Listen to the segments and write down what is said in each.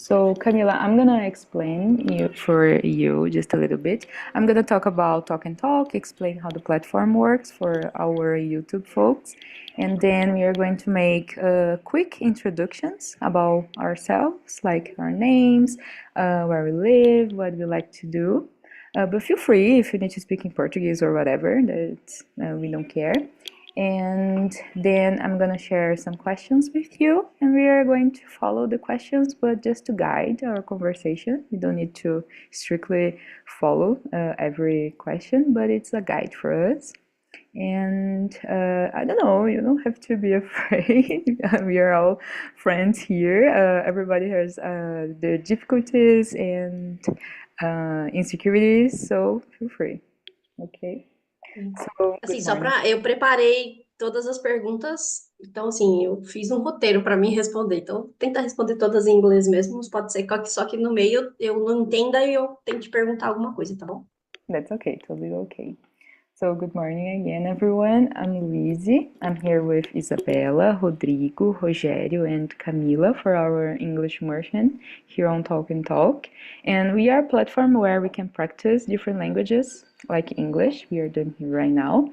So Camila, I'm gonna explain for you just a little bit. I'm gonna talk about Talk and Talk, explain how the platform works for our YouTube folks, and then we are going to make quick introductions about ourselves, like our names, where we live, what we like to do. But feel free if you need to speak in Portuguese or whatever, that we don't care. And then I'm gonna share some questions with you, and we are going to follow the questions, but just to guide our conversation. You don't need to strictly follow every question, but it's a guide for us. And I don't know, you don't have to be afraid. We are all friends here. Everybody has their difficulties and insecurities, so feel free. Okay. So, Assim, good morning. eu preparei todas as perguntas, então assim, eu fiz um roteiro para mim responder. Então, tenta responder todas em inglês mesmo, mas pode ser que só que no meio eu não entenda e eu tente perguntar alguma coisa, tá bom? That's okay, totally okay. So, good morning again, everyone. I'm Luizzy. I'm here with Isabella, Rodrigo, Rogério, and Camila for our English immersion here on Talk and Talk. And we are a platform where we can practice different languages, like English, we are doing here right now.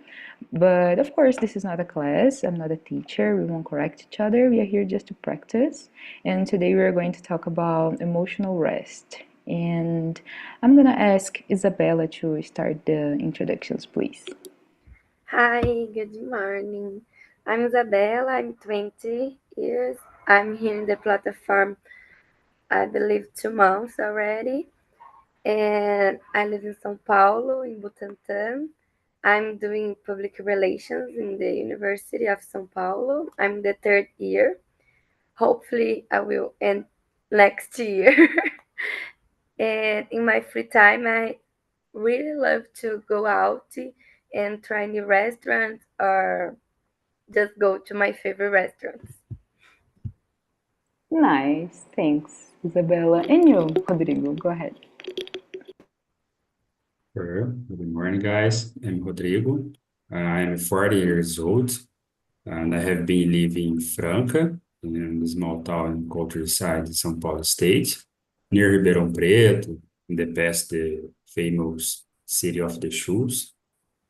But of course, this is not a class. I'm not a teacher. We won't correct each other. We are here just to practice. And today we are going to talk about emotional rest. And I'm gonna ask Isabella to start the introductions, please. Hi, good morning. I'm Isabella, I'm 20 years. I'm here in the platform, I believe 2 months already. And I live in São Paulo, in Butantã. I'm doing public relations in the University of São Paulo. I'm the 3rd year. Hopefully, I will end next year. And in my free time, I really love to go out and try new restaurants or just go to my favorite restaurants. Nice, thanks, Isabella. And you, Rodrigo, go ahead. Sure. Good morning, guys. I'm Rodrigo. I'm 40 years old, and I have been living in Franca, in a small town in countryside in São Paulo State, near Ribeirão Preto, in the past, the famous city of the shoes.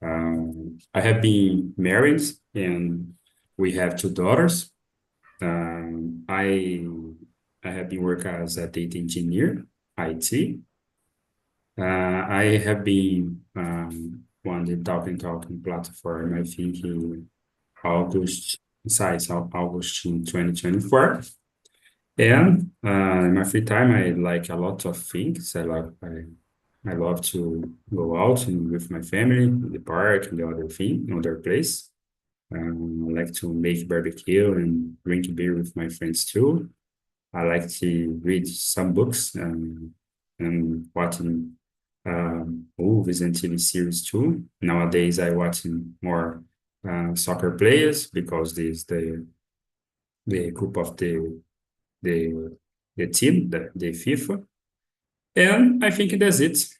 I have been married, and we have 2 daughters. I have been working as a data engineer, IT. I have been on the Talking platform, I think in August, August in 2024. And in my free time, I like a lot of things. I love to go out and with my family, in the park and other place. I like to make barbecue and drink beer with my friends too. I like to read some books and watching movies and TV series too. Nowadays, I watching more soccer players because this the group of the team, the FIFA, and I think that's it.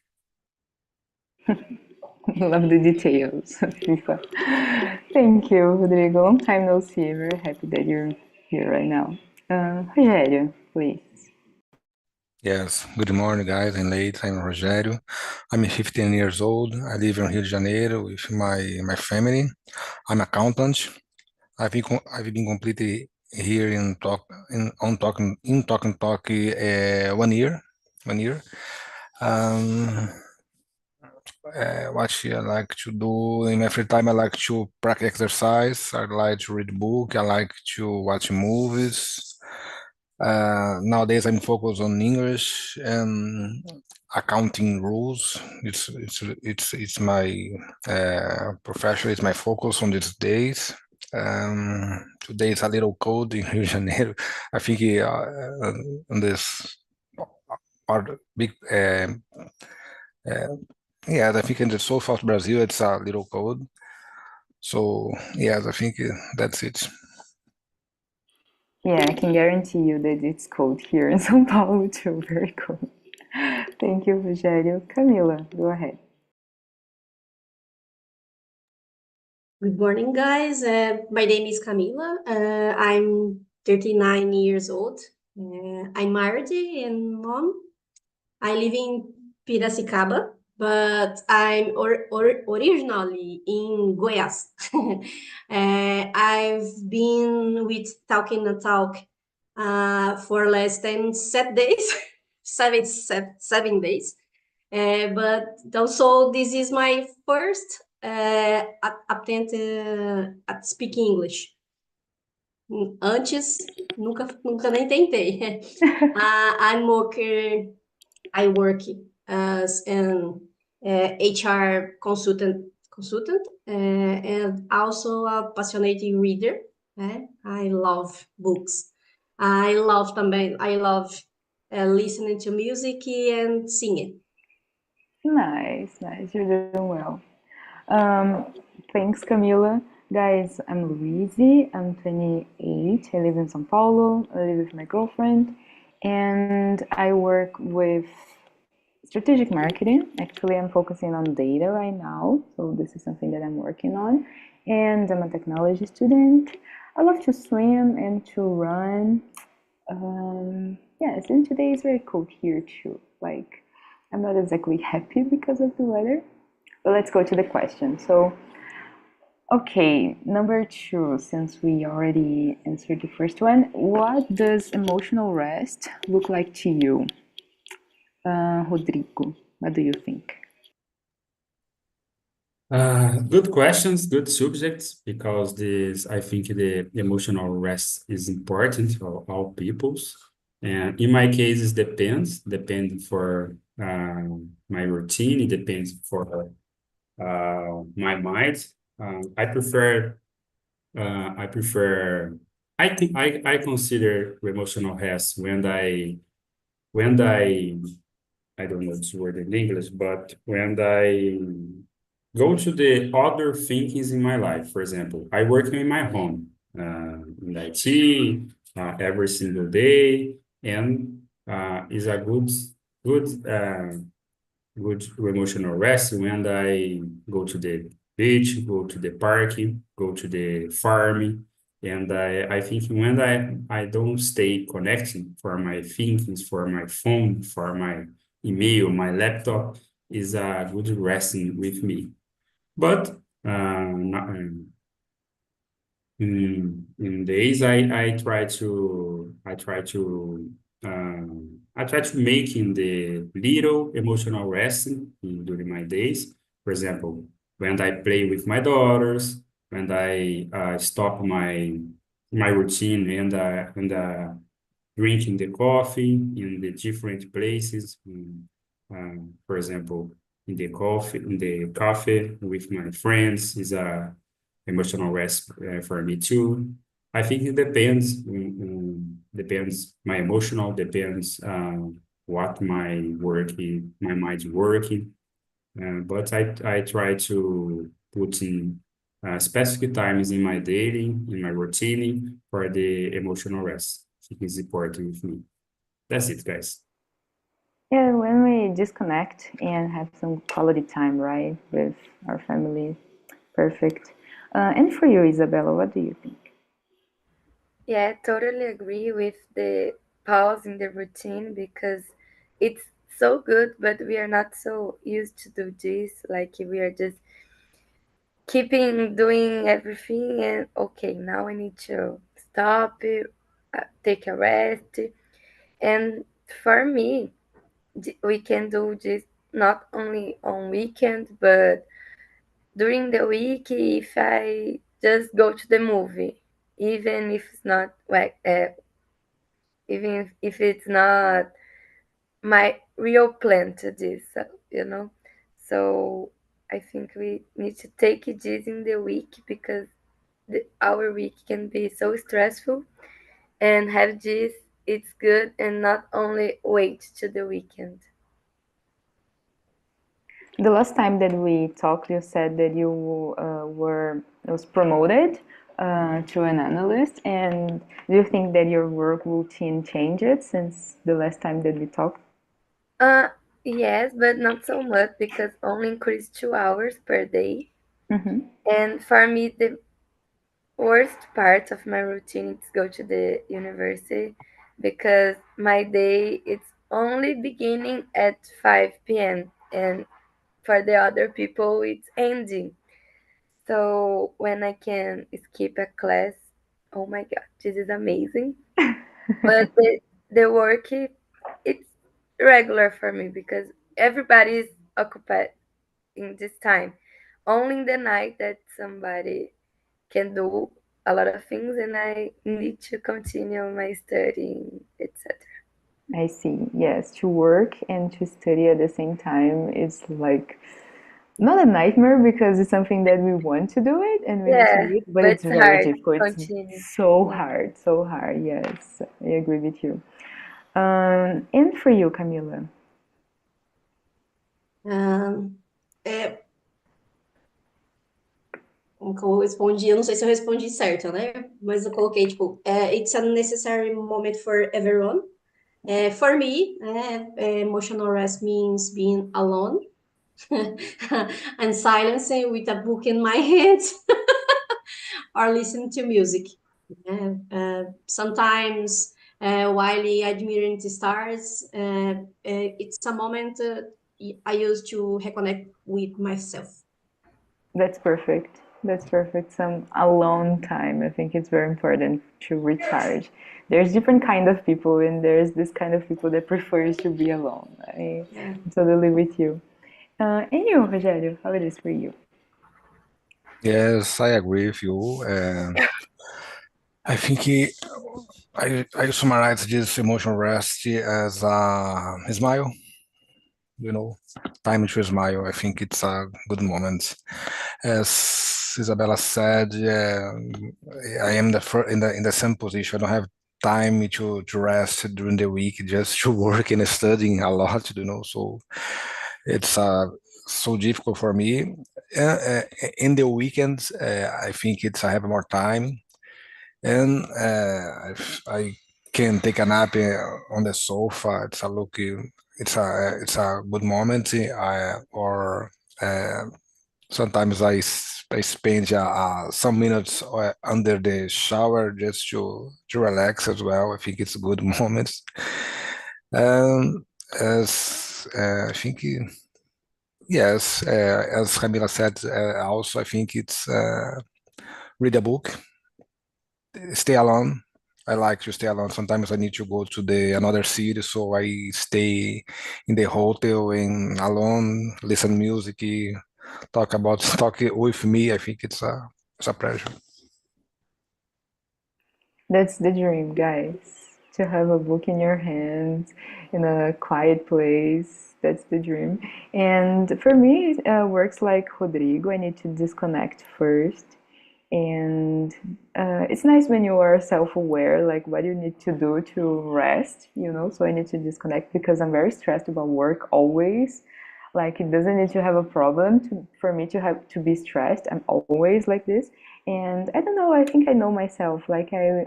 Love the details, FIFA. Thank you, Rodrigo. Long time no see. Very happy that you're here right now. Rogério, please. Yes, good morning, guys. I'm late. I'm Rogério. I'm 15 years old. I live in Rio de Janeiro with my family. I'm accountant. I've been completely here in Talk and Talk 1 year. 1 year. What I like to do in my free time, I like to practice exercise. I like to read book. I like to watch movies. Nowadays, I'm focused on English and accounting rules. It's my profession. It's my focus on these days. Today is a little cold in Rio de Janeiro. I think on this part big. Yes, I think in the south of Brazil it's a little cold. So yes, I think that's it. Yeah, I can guarantee you that it's cold here in São Paulo too. Very cold. Thank you, Rogério. Camila, go ahead. Good morning, guys. My name is Camila. I'm 39 years old. I'm married and mom. I live in Piracicaba, but I'm originally in Goiás. I've been with TALK for less than 7 days, 7 days. But also this is my first attempt at speaking English. Antes, nunca nem tentei. I work as an HR consultant, and also a passionate reader. I love books. I love listening to music and singing. Nice. You're doing well. Thanks, Camila. Guys, I'm Luizzy. I'm 28. I live in São Paulo. I live with my girlfriend. And I work with strategic marketing. Actually, I'm focusing on data right now. So this is something that I'm working on. And I'm a technology student. I love to swim and to run. Yes, and today is very cold here too. Like, I'm not exactly happy because of the weather. But let's go to the question. So, okay, number 2, since we already answered the first one, what does emotional rest look like to you? Rodrigo, what do you think? Good questions, good subjects, because I think the emotional rest is important for all peoples. And in my case, it depends for my routine, it depends for my mind. I think I consider emotional rest when I don't know this word in English, but when I go to the other thinkings in my life. For example, I work in my home, in IT, every single day, and is a good emotional rest when I go to the beach, go to the park, go to the farm. And I think when I don't stay connected for my thinkings, for my phone, for my email, my laptop, is a good resting with me. But in days I try to making the little emotional resting during my days. For example, when I play with my daughters, when I stop my routine and drinking the coffee in the different places. For example, in the coffee with my friends is a emotional rest for me too. I think it depends. Depends my emotional depends what my mind's working. But I try to put in specific times in my daily, in my routine for the emotional rest. I think it's important with me. That's it, guys. Yeah, when we disconnect and have some quality time, right, with our family, perfect. And for you, Isabella, what do you think? Yeah, I totally agree with the pause in the routine because it's so good, but we are not so used to do this. Like we are just keeping doing everything, and okay, now I need to stop, take a rest. And for me, we can do this not only on weekend, but during the week if I just go to the movie, even if it's not like even if it's not my real plan to this, you know. So I think we need to take this in the week because our week can be so stressful, and have this, it's good, and not only wait to the weekend. The last time that we talked, you said that you was promoted to an analyst, and do you think that your work routine changed since the last time that we talked? Yes, but not so much because only increase 2 hours per day. Mm-hmm. And for me, the worst part of my routine is go to the university because my day it's only beginning at 5 p.m. and for the other people it's ending. So when I can skip a class, oh my god, this is amazing. But the work it's regular for me because everybody is occupied in this time. Only in the night that somebody can do a lot of things and I need to continue my studying, etc. I see. Yes, to work and to study at the same time is like not a nightmare because it's something that we want to do it and we need to Yeah, do it, but but it's it's very hard to difficult. It's continue. so Yeah. hard, so hard. Yes, I agree with you. And for you, Camila? É, como que eu respondi? Eu não sei se eu respondi certo, né? Mas eu coloquei, tipo, it's a necessary moment for everyone. For me, emotional rest means being alone and silencing with a book in my hands or listening to music. Sometimes, while admiring the stars, it's a moment I use to reconnect with myself. That's perfect. That's perfect. Some alone time. I think it's very important to recharge. There's different kind of people, and there's this kind of people that prefers to be alone. I'm totally with you. And you, Rogério, how it is for you? Yes, I agree with you. I think I summarize this emotional rest as a smile, time to smile. I think it's a good moment. As Isabella said, I am in the same position. I don't have time to rest during the week, just to work and studying a lot, so it's so difficult for me. In the weekends, I think I have more time, and I can take a nap on the sofa. It's a good moment. Or sometimes I spend some minutes under the shower just to relax as well. I think it's a good moment. As I think. Yes, as Camila said, also I think it's read a book, stay alone. I like to stay alone. Sometimes I need to go to another city, so I stay in the hotel and alone, listen music, talk with me. I think it's a pleasure. That's the dream, guys. To have a book in your hands in a quiet place. That's the dream. And for me, it works like Rodrigo. I need to disconnect first. And it's nice when you are self-aware, like what you need to do to rest. So I need to disconnect because I'm very stressed about work always. Like it doesn't need to have a problem for me to have to be stressed. I'm always like this. And I don't know, I think I know myself. Like I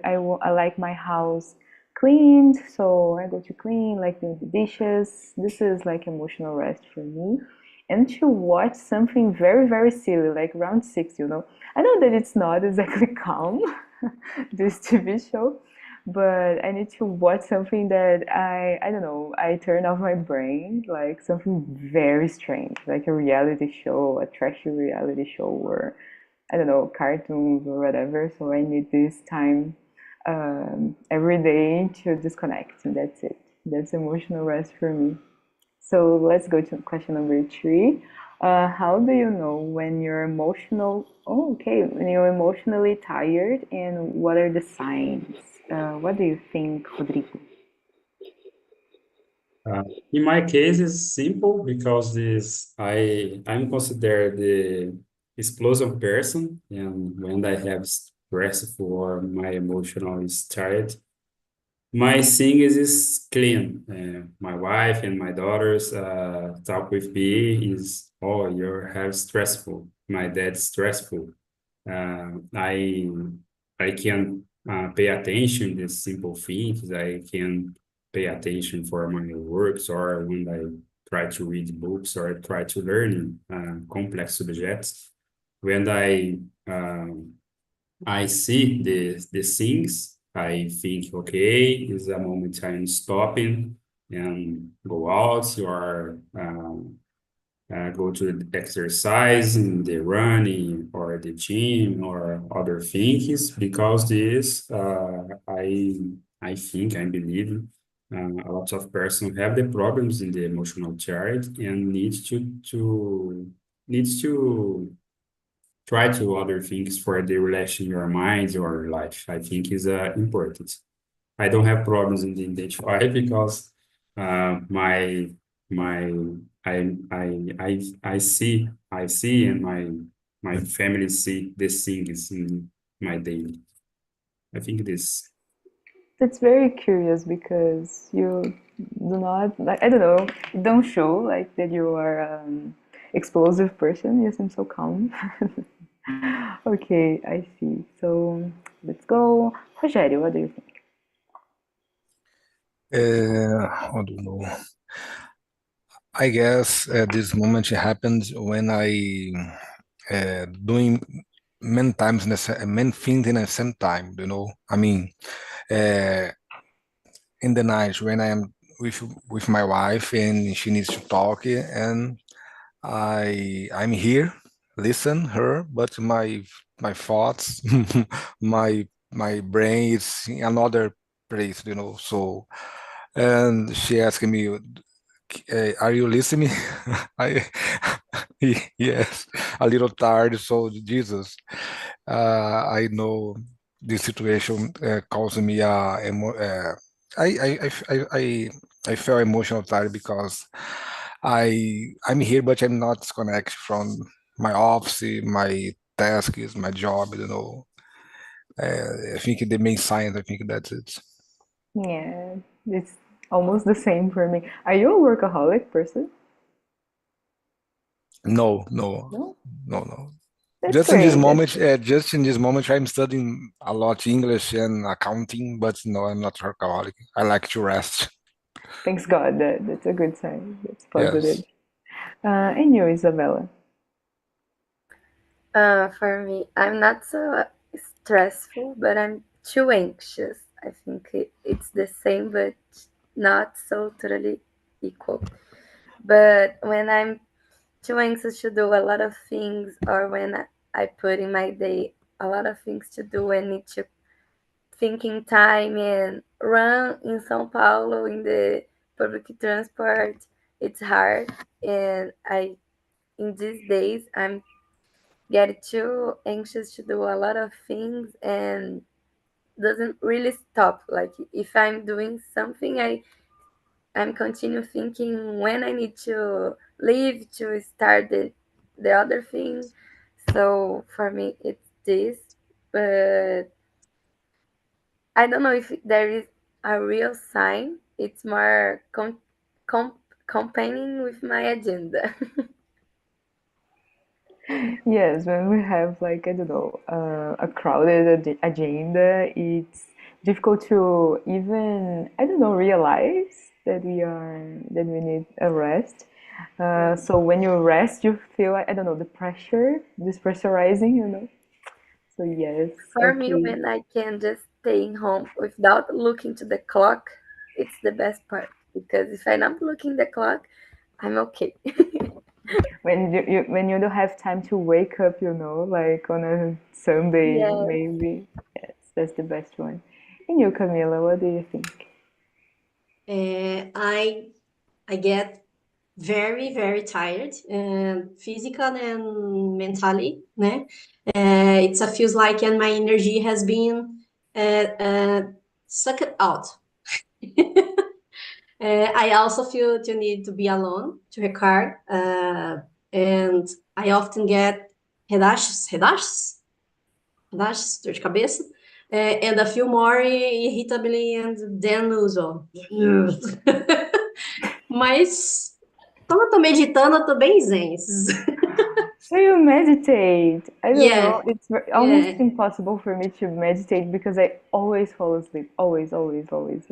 like my house cleaned, so I go to clean, like doing the dishes. This is like emotional rest for me. And to watch something very, very silly, like Round Six. I know that it's not exactly calm, this TV show, but I need to watch something that I don't know, I turn off my brain, like something very strange, like a reality show, a trashy reality show, or I don't know, cartoons or whatever. So I need this time every day to disconnect, and that's it. That's emotional rest for me. So let's go to question number 3. How do you know when you're emotional? Oh, okay, when you're emotionally tired, and what are the signs? What do you think, Rodrigo? In my case, it's simple because I'm considered the explosive person, and when I have stressful or my emotional is tired, my thing is clean. My wife and my daughters talk with me is, oh, you have stressful. My dad's stressful. I can pay attention to simple things. I can pay attention for my works or when I try to read books or try to learn complex subjects. When I see the things I think, okay, is a moment I'm stopping and go out or go to the exercise in the running or the gym or other things because this I think I believe a lot of persons have the problems in the emotional chart and needs to try to other things for the relation your mind or life. I think is important. I don't have problems in the identify because my I see and my family see these things in my daily. I think this. That's very curious because you do not like I don't know, you don't show like that you are explosive person. You seem so calm. Okay, I see. So let's go. Rogério, what do you think? I don't know. I guess this moment happened when I doing many times many things in the same time. I mean, uh, in the night when I am with my wife and she needs to talk, and I'm here, listen her, but my thoughts, my brain is in another place. So, and she asked me, are you listening? I yes, a little tired. So Jesus, I know this situation caused me I felt emotional tired because I'm here, but I'm not disconnected from my office, my tasks, my job. I think the main sign. I think that's it. Yeah, it's almost the same for me. Are you a workaholic person? No, no, No? no, no. That's great. That's great. Just in this moment, I'm studying a lot English and accounting, but no, I'm not workaholic. I like to rest. Thanks God. That's a good sign. That's Yes. positive. And you, Isabella? For me, I'm not so stressful, but I'm too anxious. I think it's the same, but not so totally equal. But when I'm too anxious to do a lot of things, or when I put in my day a lot of things to do and need to thinking time and run in São Paulo in the public transport, it's hard. And in these days, I'm getting too anxious to do a lot of things and doesn't really stop. Like if I'm doing something, I'm continue thinking when I need to leave to start the other thing. So for me, it's this, but I don't know if there is a real sign. It's more com- companion with my agenda. Yes, when we have like I don't know a crowded agenda, it's difficult to even I don't know realize that we need a rest. So when you rest, you feel I don't know the pressure, this pressurizing, you know. So yes, For me, okay. when I can just stay home without looking to the clock, it's the best part. Because if I'm not looking the clock, I'm okay. When you don't have time to wake up, you know, like on a Sunday, Yes. maybe. Yes, that's the best one. And you, Camila, what do you think? I get very, very tired, physical and mentally, né? It feels like and my energy has been sucked out. I also feel to need to be alone to record, and I often get redashes, dor de cabeça, and I feel more irritably and than usual. Mas quando eu tô meditando, eu tô bem zen. So you meditate. I don't Yeah, know. It's almost yeah. impossible for me to meditate because I always fall asleep. Always, always, always.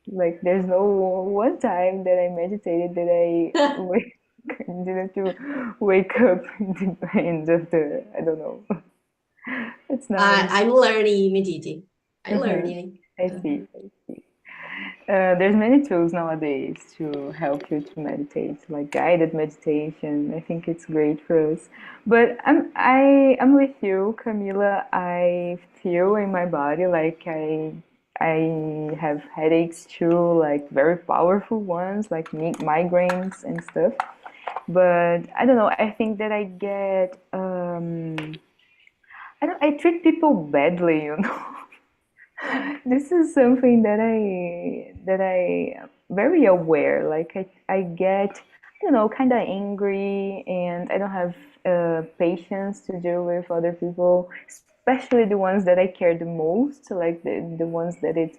Like there's no one time that I meditated that I didn't to wake up in the end of the I don't know. It's nice. I'm learning meditating. I learning. I see. There's many tools nowadays to help you to meditate, like guided meditation. I think it's great for us. But I'm with you, Camila. I feel in my body like I have headaches too, like very powerful ones, like migraines and stuff. But I don't know. I think that I get I treat people badly, you know. This is something that I very aware. Like I get, I don't know, kind of angry, and I don't have patience to deal with other people, especially the ones that I care the most, like the ones that it's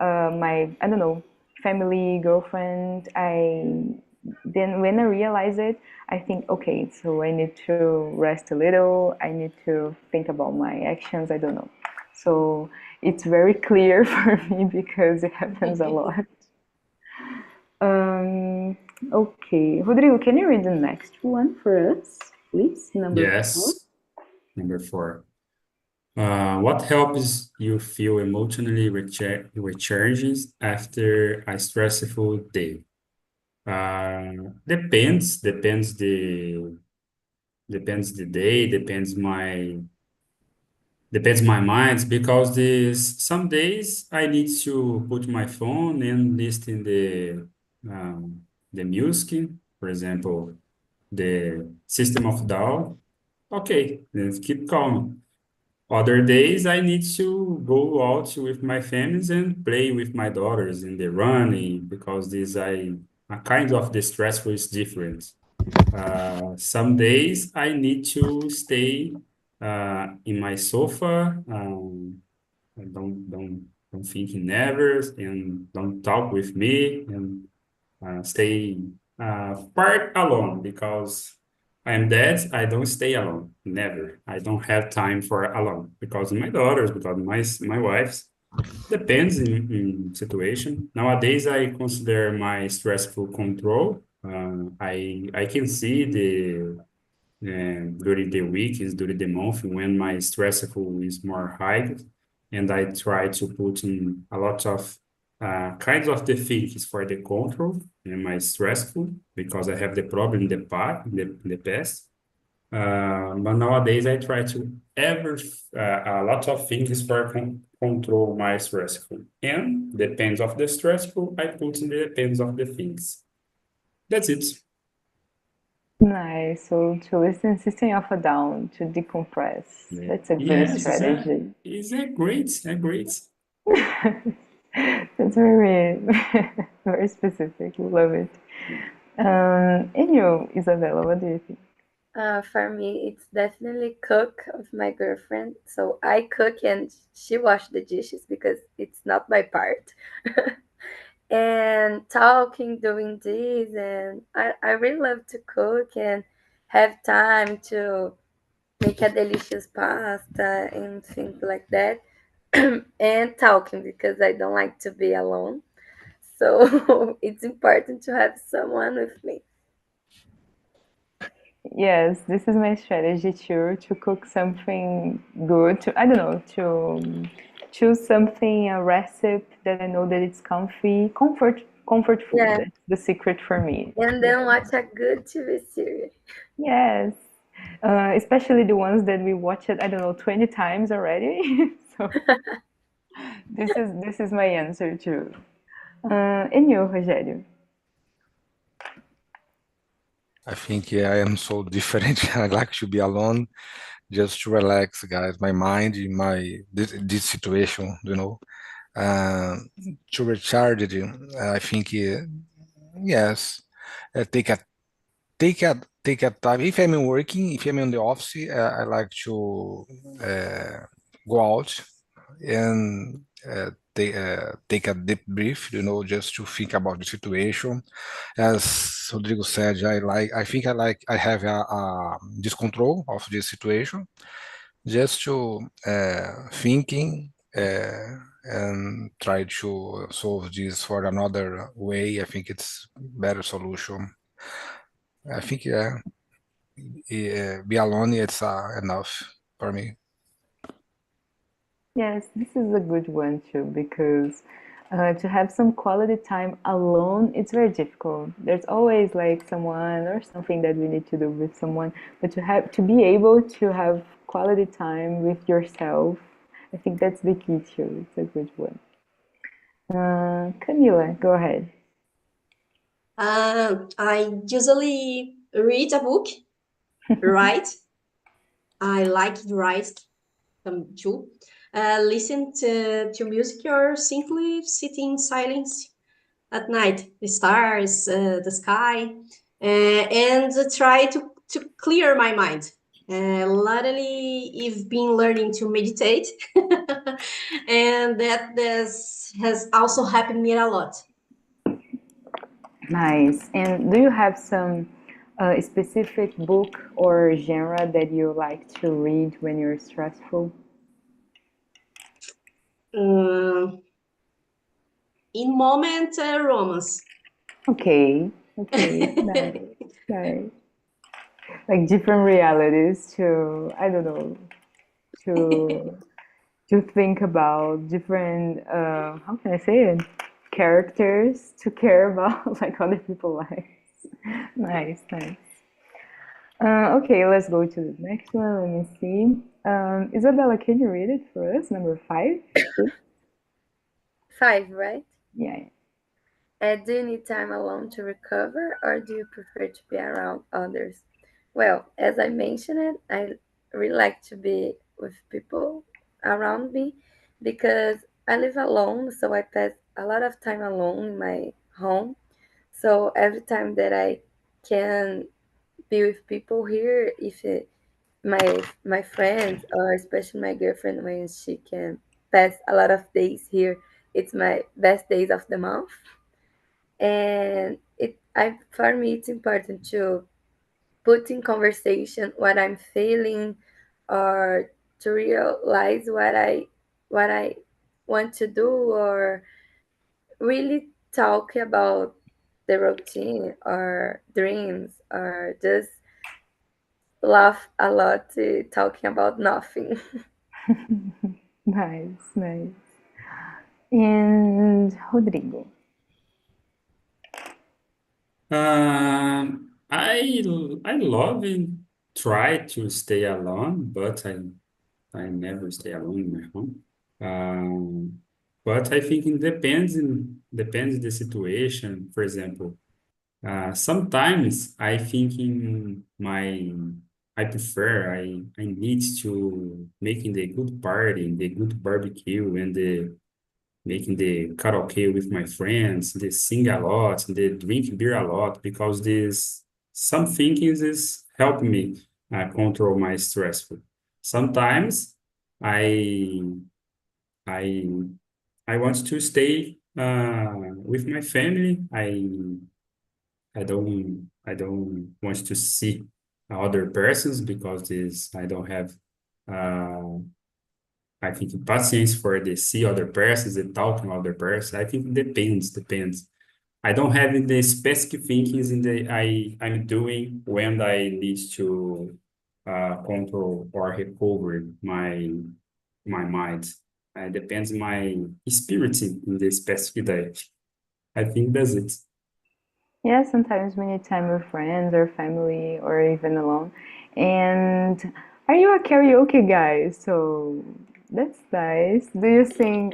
my, I don't know, family, girlfriend. I then when I realize it, I think, okay, so I need to rest a little. I need to think about my actions. I don't know. So it's very clear for me because it happens a lot. Okay, Rodrigo, can you read the next one for us, please? Number 4. Yes, number 4. What helps you feel emotionally recharged after a stressful day? Depends the day, depends my mind, because some days I need to put my phone and listen the music, for example, the System of Down. Okay, let's keep calm. Other days I need to go out with my families and play with my daughters in the running, because this I a kind of the stressful is different. Some days I need to stay in my sofa, I don't think never, and don't talk with me, and stay part alone, because I am dead. I don't stay alone. Never. I don't have time for alone, because my daughters, because my wives. Depends in situation. Nowadays, I consider my stressful control. I can see during the week is during the month when my stressful is more high, and I try to put in a lot of kinds of the things for the control and my stressful, because I have the problem in the past. But nowadays I try to a lot of things for control my stressful, and depends of the stressful I put in the depends of the things. That's it. Nice. So to listen System of a Down to decompress. That's a good Yes, strategy. it's a great. That's very very specific. Love it. And you, Isabella, what do you think? For me, it's definitely cook of my girlfriend. So I cook and she wash the dishes because it's not my part. And talking, doing this, and I really love to cook and have time to make a delicious pasta and things like that. And talking because I don't like to be alone. So it's important to have someone with me. Yes, this is my strategy too, to cook something good, to, I don't know, to choose something, a recipe that I know that it's comfort food. Yeah, That's the secret for me. and then watch a good TV series. Yes, especially the ones that we watched, I don't know, 20 times already. So this is my answer too. And you, Rogério? I think I am so different. I like to be alone just to relax, guys, my mind in this situation, uh, to recharge it. I think yes, take a take a time. If I'm working, if I'm in the office, I like to go out and take a deep breath, just to think about the situation. As Rodrigo said, I have this control of this situation, just to thinking and try to solve this for another way. I think it's better solution. I think be alone, it's enough for me. Yes, this is a good one too, because to have some quality time alone, it's very difficult. There's always like someone or something that we need to do with someone, but to be able to have quality time with yourself, I think that's the key too. It's a good one. Camila, go ahead. I usually read a book, write. I like to write too. Listen to music or simply sit in silence at night, the stars, the sky, and try to clear my mind. Lately, I've been learning to meditate, and that this has also helped me a lot. Nice. And do you have some specific book or genre that you like to read when you're stressful? Um, in moment, romance. Okay, okay, nice, nice. Like different realities to, I don't know, to to think about different, how can I say it? Characters to care about, like other people's lives. Nice, nice. Okay, let's go to the next one. Let me see. Isabella, can you read it for us? Number 5, please? 5, right? Yeah. Do you need time alone to recover, or do you prefer to be around others? Well, as I mentioned, I really like to be with people around me because I live alone, so I pass a lot of time alone in my home. So every time that I can be with people here, if my friends or especially my girlfriend, when she can pass a lot of days here, it's my best days of the month. And for me it's important to put in conversation what I'm feeling, or to realize what I want to do, or really talk about the routine or dreams, or just laugh a lot talking about nothing. Nice, nice. And Rodrigo. I love and try to stay alone, but I never stay alone in my home. But I think it depends the situation. For example, sometimes I think I prefer I need to making the good party, the good barbecue, and the making the karaoke with my friends, they sing a lot, they drink beer a lot because this some thinkings is help me control my stressful. Sometimes I I I want to stay with my family. I don't want to see other persons because this I don't have uh, I think patience for the see other persons and talking other persons. I think depends. I don't have the specific thinkings in the I'm doing when I need to control or recover my mind. It depends my spirit in the specific day. I think that's it. Yeah, sometimes we need time with friends or family or even alone. And are you a karaoke guy? So that's nice. Do you sing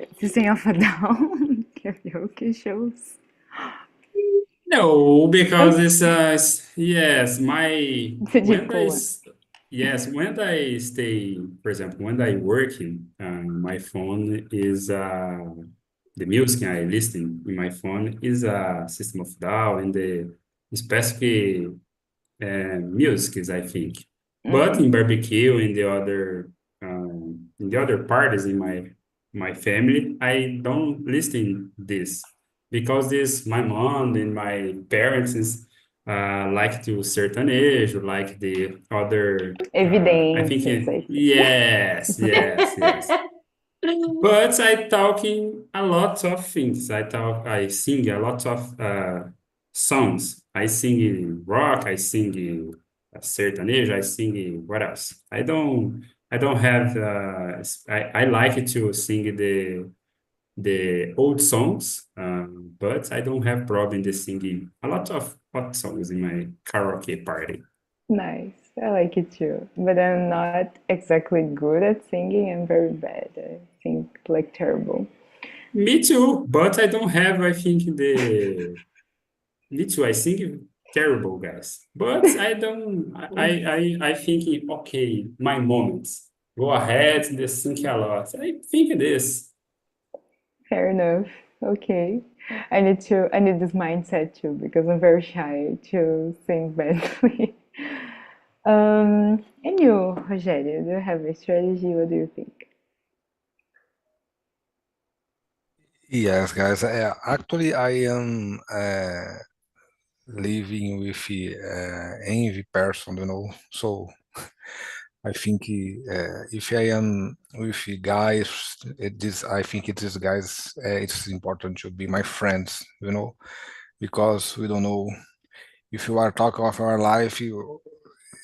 up and down karaoke shows? No, because Okay, it's yes, my it's a when difficult one. yes, when I stay, for example, when I working, my phone is the music I listen in my phone is a System of Down and the specific music, I think. But Mm. in barbecue, in the other parties in my family, I don't listen this because this my mom and my parents is like to certain age, like the other. I think Evidências, I think. yes, yes, yes. But I talking a lot of things. I sing a lot of songs. I sing in rock, I sing in a certain age, I sing in what else? I don't have I like to sing the old songs, but I don't have problem in singing a lot of hot songs in my karaoke party. Nice. I like it too. But I'm not exactly good at singing. I'm very bad. I think like terrible. Me too, but I don't have, I think, me too, I sing terrible, guys. But I don't, I think, okay, my moments. Go ahead and sing a lot. I think this. Fair enough. Okay. I need this mindset too because I'm very shy to sing badly. And you, Rogério, do you have a strategy? What do you think? Yes, guys. Actually, I am living with envy person, So I think if I am with guys, I think it is guys. It's important to be my friends, because we don't know if you are talking of our life,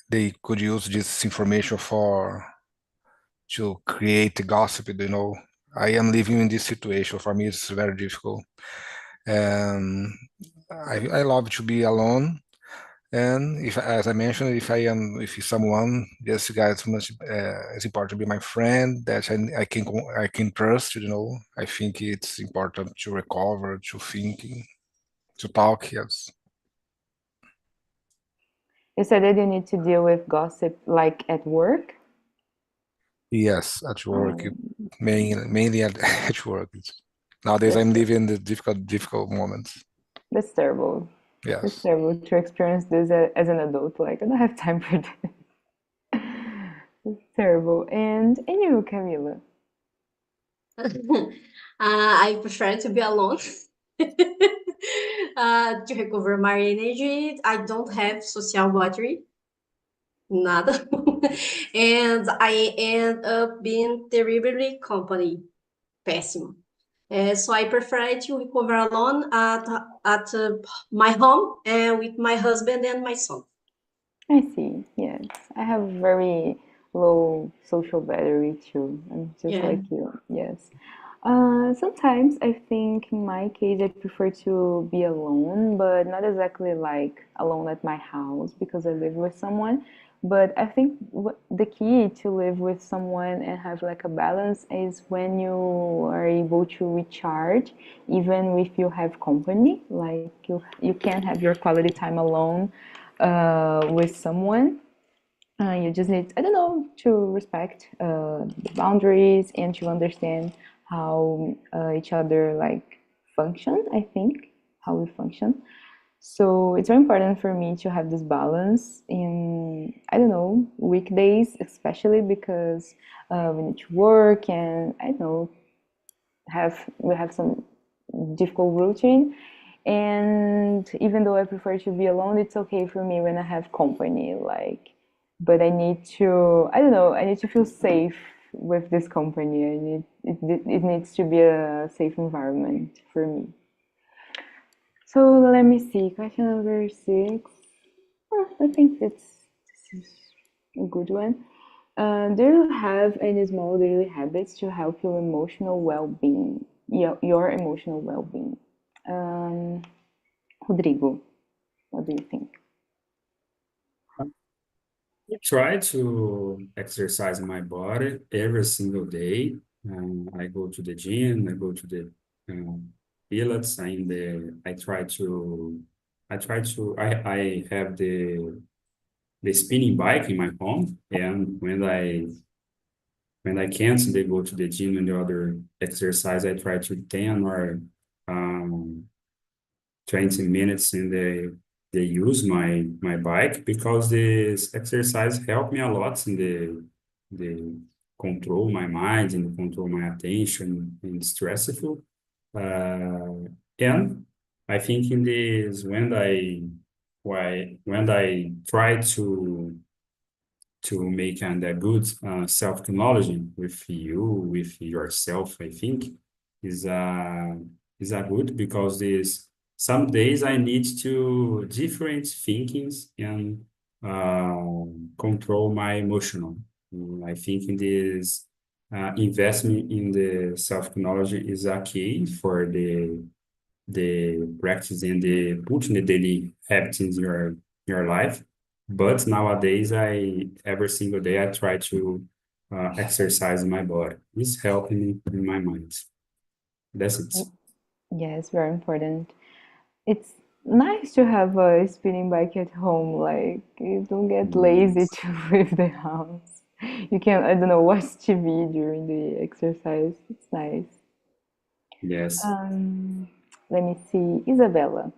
they could use this information to create gossip. I am living in this situation. For me, it's very difficult. I love to be alone. And if, as I mentioned, if I am with someone, this guy is much it's important to be my friend that I can trust. I think it's important to recover, to think, to talk. Yes, You said that you need to deal with gossip like at work. yes, at work, mainly at work. Nowadays, That's I'm living the difficult moments. that's terrible. It's Yes. terrible to experience this as an adult. Like I don't have time for that. It's terrible. And you, Camila? I prefer to be alone. To recover my energy. I don't have social battery, nada. And I end up being terribly company, péssimo. So I prefer to recover alone at my home with my husband and my son. I see. Yes, I have very low social battery too. I'm just Yeah. like you. Yes. Sometimes I think in my case I prefer to be alone, but not exactly like alone at my house because I live with someone. But I think the key to live with someone and have like a balance is when you are able to recharge, even if you have company. Like you can have your quality time alone with someone. You just need, I don't know, to respect the boundaries and to understand how each other like function, I think, how we function. So it's very important for me to have this balance in, I don't know, weekdays, especially because we need to work and I don't know, we have some difficult routine. And even though I prefer to be alone, it's okay for me when I have company. Like, but I need to, I don't know, I need to feel safe with this company. It needs to be a safe environment for me. So let me see. Question number 6. I think this is a good one. Do you have any small daily habits to help your emotional well-being? Your emotional well-being. Rodrigo, what do you think? I try to exercise my body every single day. I go to the gym, I go to the pilates, and I have the spinning bike in my home, and when I can't they go to the gym and the other exercise, I try to 10 or 20 minutes in they use my bike because this exercise helped me a lot in the control my mind and control my attention and stressful. And I think in this when I try to make a good self-knowledge with you, with yourself, I think is a good because this some days I need to different thinkings and control my emotional. I think in this investment in the self-knowledge is a key for the practice and the putting the daily habits in your life. But nowadays, every single day I try to exercise my body. It's helping me in my mind. That's it. Yes, very important. It's nice to have a spinning bike at home. Like you don't get lazy Yes. to leave the house. You can, I don't know, watch TV during the exercise. It's nice. Yes. Um, Let me see, Isabella.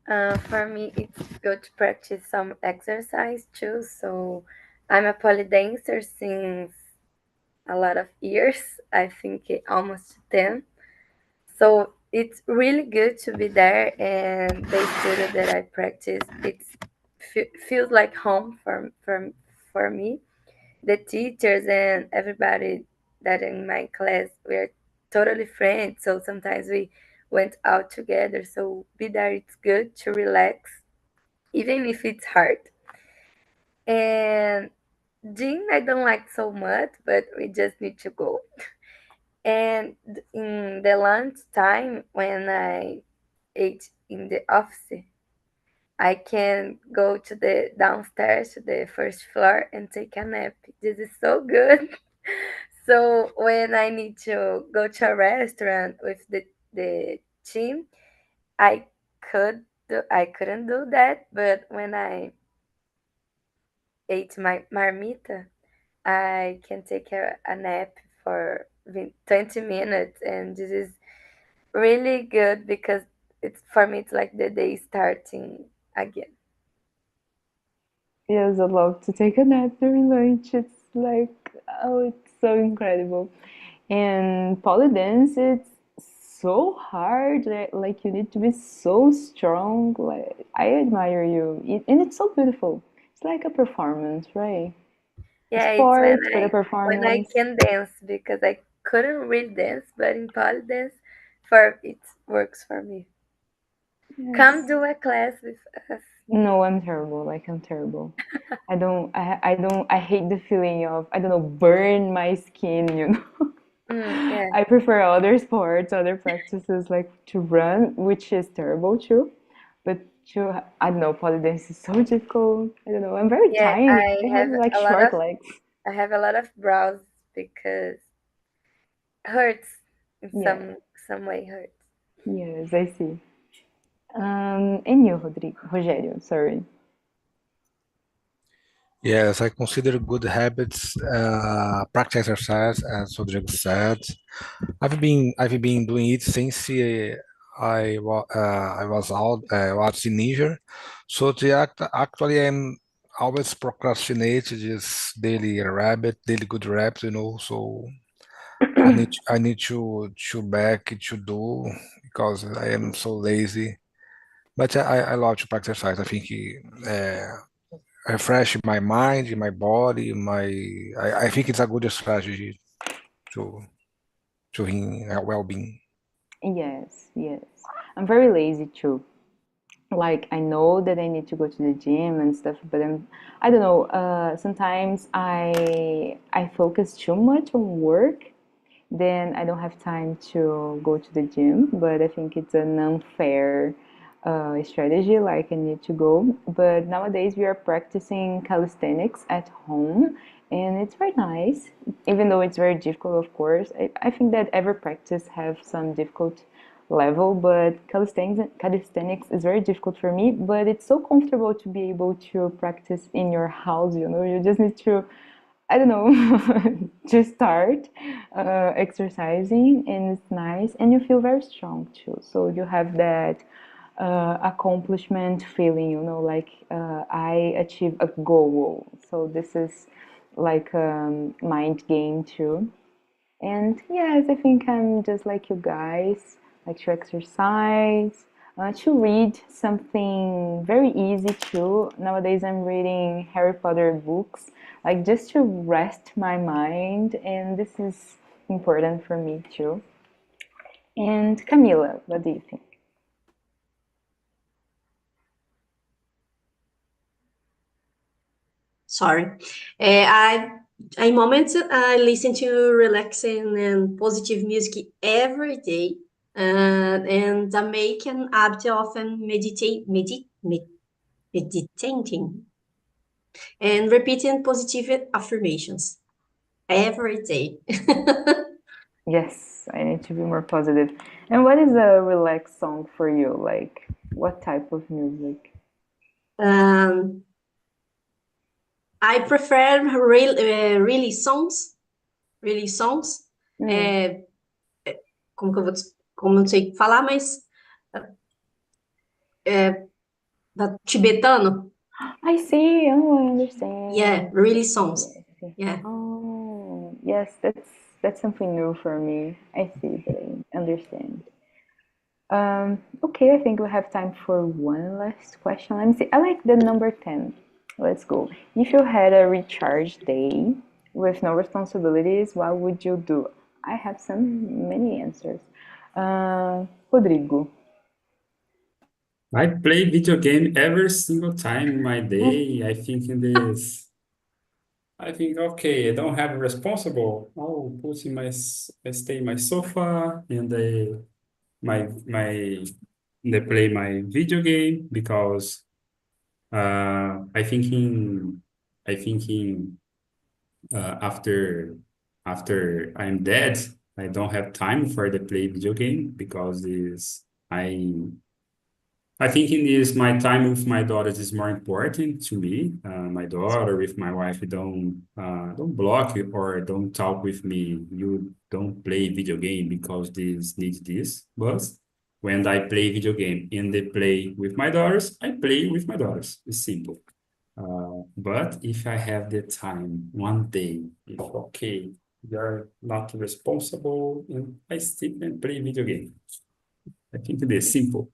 For me, it's good to practice some exercise too. So I'm a pole dancer since a lot of years. I think almost 10. So it's really good to be there, and the studio that I practice, feels like home for me. The teachers and everybody that in my class, we're totally friends. So sometimes we went out together. So be there, it's good to relax, even if it's hard. And gym, I don't like so much, but we just need to go. And in the lunch time, when I ate in the office, I can go to the downstairs to the first floor and take a nap. This is so good. So when I need to go to a restaurant with the team, I I couldn't do that, but when I ate my marmita, I can take a nap for 20 minutes, and this is really good because it's for me it's like the day starting again. Yes, I love to take a nap during lunch. It's like, oh, it's so incredible. And poly dance, it's so hard. Like you need to be so strong. Like I admire you, and it's so beautiful. It's like a performance, right? A Yeah, it's sport, but a when I performance. can dance because I couldn't really dance, but in poly dance, for it works for me. Come Yes. do a class with us. No, I'm terrible. Like I'm terrible. I hate the feeling of, I don't know, burn my skin, you know. Yeah, I prefer other sports, other practices like to run, which is terrible too. But I don't know, pole dance is so difficult. I don't know. I'm very yeah. tiny. I have like A lot short of legs. I have a lot of brows because hurts in Yeah. some way hurts. Yes, I see. And you, Rogério, sorry. Yes, I consider good habits, practice exercise, as Rodrigo said. I've been doing it since I was out was teenager. So actually I'm always procrastinate this daily good habit, you know. So I need to back to do because I am so lazy. But I love to practice exercise. I think refresh my mind, my body, I think it's a good strategy to well-being. Yes, yes. I'm very lazy too. Like I know that I need to go to the gym and stuff, but I don't know, sometimes I focus too much on work, then I don't have time to go to the gym. But I think it's an unfair strategy. Like I need to go. But nowadays we are practicing calisthenics at home, and it's very nice. Even though it's very difficult, of course. I think that every practice have some difficult level, but calisthenics is very difficult for me. But it's so comfortable to be able to practice in your house. You know, you just need to, I don't know, to start exercising, and it's nice, and you feel very strong too. So you have that accomplishment feeling, you know, like I achieved a goal. So this is like a mind game too. And yes, I think I'm just like you guys, like to exercise, to read something very easy too. Nowadays, I'm reading Harry Potter books, like just to rest my mind, and this is important for me too. And Camila, what do you think? Sorry. In moments, I listen to relaxing and positive music every day. And I make an habit of meditating and repeating positive affirmations every day. Yes, I need to be more positive. And what is a relaxed song for you? Like, what type of music? I prefer really songs. Como que eu vou como eu não sei falar, mas tibetano. I see. Oh, I understand. Yeah, really songs. Yes. Yeah. Oh, yes, that's something new for me. I see, but I understand. Okay, I think we have time for one last question. Let me see. I like the number 10. Let's go. If you had a recharge day with no responsibilities, what would you do? I have many answers. Rodrigo. I play video game every single time in my day. I think okay, I don't have a responsible. I'll put in I stay in my sofa and they play my video game because I thinking after I'm dead, I don't have time for the play video game because this I think it is my time with my daughters is more important to me. My daughter with my wife don't block you or don't talk with me. You don't play video game because this needs this. But when I play video game and they play with my daughters, I play with my daughters. It's simple. But if I have the time one day, if okay, you're not responsible, and I sit and play video game. I think it is simple.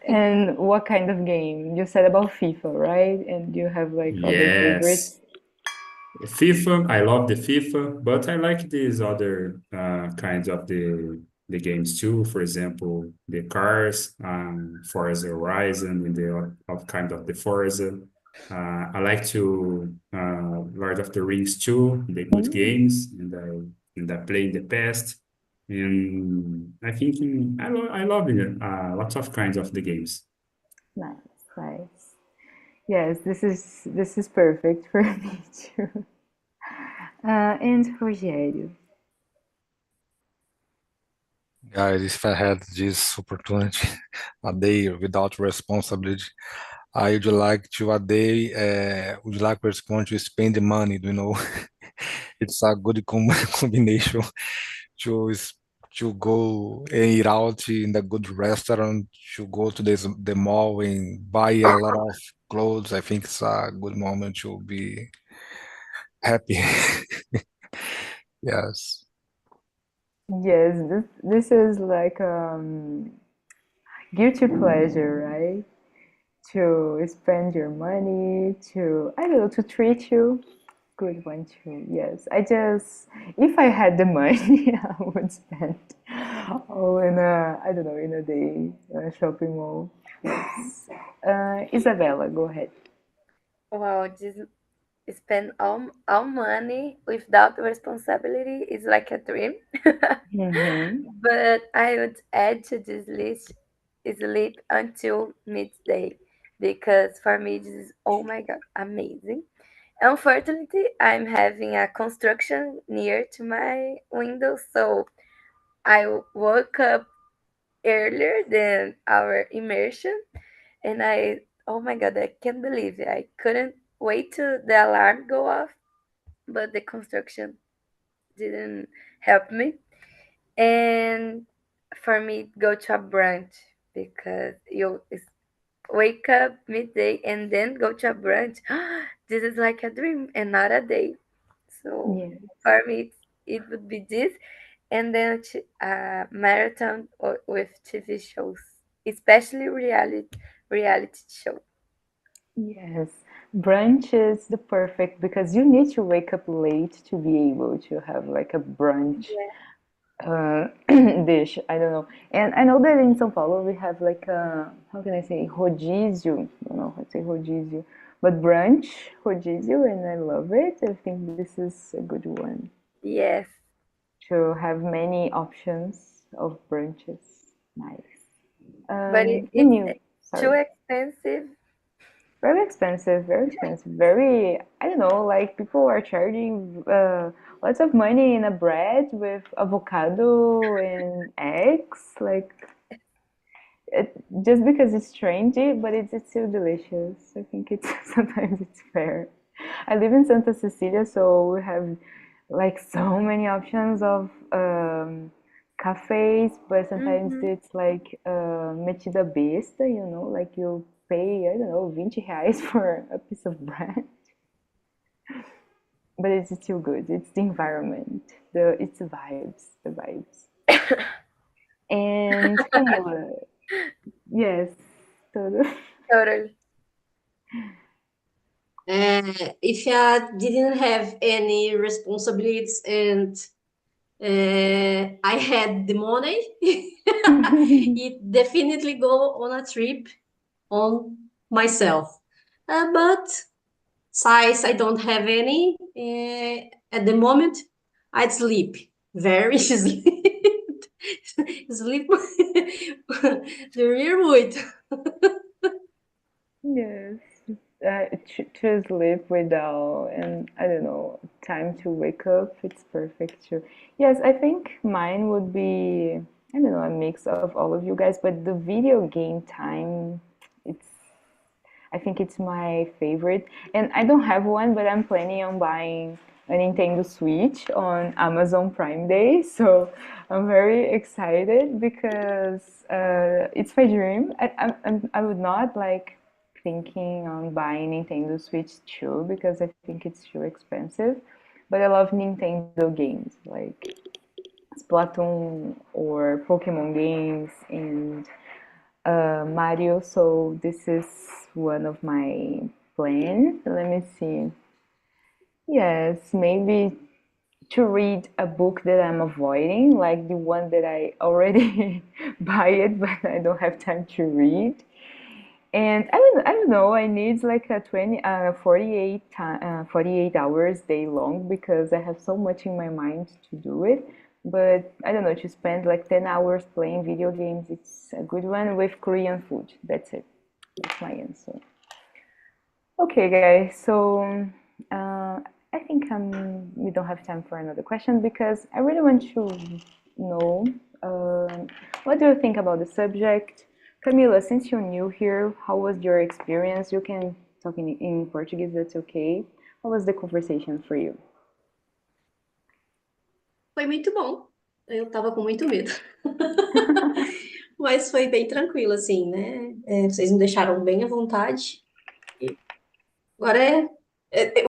And what kind of game? You said about FIFA, right? And you have like other favorites? Yes. FIFA, I love the FIFA, but I like these other kinds of the games too. For example, the cars, Forza Horizon, and the of kind of the Forza. I like to Lord of the Rings too, the good games, and I play in the past. And I think I love it, lots of kinds of the games. Nice, nice. Yes, this is perfect for me too. And Rogério. Guys, if I had this opportunity, a day without responsibility, I would like to would like to respond to spend the money, you know. It's a good combination to to go and eat out in the good restaurant, to go to the mall and buy a lot of clothes. I think it's a good moment to be happy. Yes. Yes, this is like guilty pleasure, right? To spend your money, to I don't know, to treat you. Good one too. Yes, if I had the money, I would spend all in I don't know, in a day, shopping mall. Yes. Isabella, go ahead. Wow, just spend all money without responsibility is like a dream. But I would add to this list sleep until midday because for me this is, oh my god, amazing. Unfortunately, I'm having a construction near to my window, so I woke up earlier than our immersion, and oh my god, I can't believe it. I couldn't wait till the alarm go off, but the construction didn't help me. And for me, go to a brunch because wake up midday and then go to a brunch. This is like a dream and not a day. So Yes. for me, it would be this, and then a marathon with TV shows, especially reality show. Yes, brunch is the perfect because you need to wake up late to be able to have like a brunch dish. I don't know. And I know that in São Paulo we have like a, how can I say, rodízio? I don't know how to say rodízio, But brunch, rodízio, and I love it. I think this is a good one Yes, to have many options of brunches. Nice. but And it's you, too sorry. expensive. Very expensive, very expensive. Very, I don't know, like people are charging lots of money in a bread with avocado and eggs, like just because it's trendy, but it's still delicious. I think it's sometimes it's fair. I live in Santa Cecilia, so we have like so many options of cafes, but sometimes Mhm. it's like metida besta, like you pay, I don't know, 20 reais for a piece of bread. But it's still good. It's the environment, it's the vibes. And Camila, yes, todo. Totally. If I didn't have any responsibilities and I had the money, it definitely go on a trip on myself. But since I don't have any at the moment, I'd sleep. Very sleep. Sleep. Dormir muito. Yes, to sleep without, and I don't know, time to wake up, it's perfect too. Yes, I think mine would be, I don't know, a mix of all of you guys, but the video game time, it's, I think it's my favorite. And I don't have one, but I'm planning on buying a Nintendo Switch on Amazon Prime Day. So I'm very excited because it's my dream. I would not like thinking on buying Nintendo Switch 2 because I think it's too expensive. But I love Nintendo games like Splatoon or Pokemon games and Mario. So this is one of my plans. Let me see. Yes, maybe to read a book that I'm avoiding, like the one that I already buy it, but I don't have time to read. And I don't know, I need like a 48 hours day long because I have so much in my mind to do it. But I don't know, to spend like 10 hours playing video games, it's a good one with Korean food. That's it. That's my answer. Okay, guys, so I think we don't have time for another question because I really want to know what do you think about the subject? Camila, since you're new here, how was your experience? You can talk in Portuguese, that's okay. How was the conversation for you? Foi muito bom. Eu tava com muito medo. Mas foi bem tranquilo, assim, né? Vocês me deixaram bem à vontade. E agora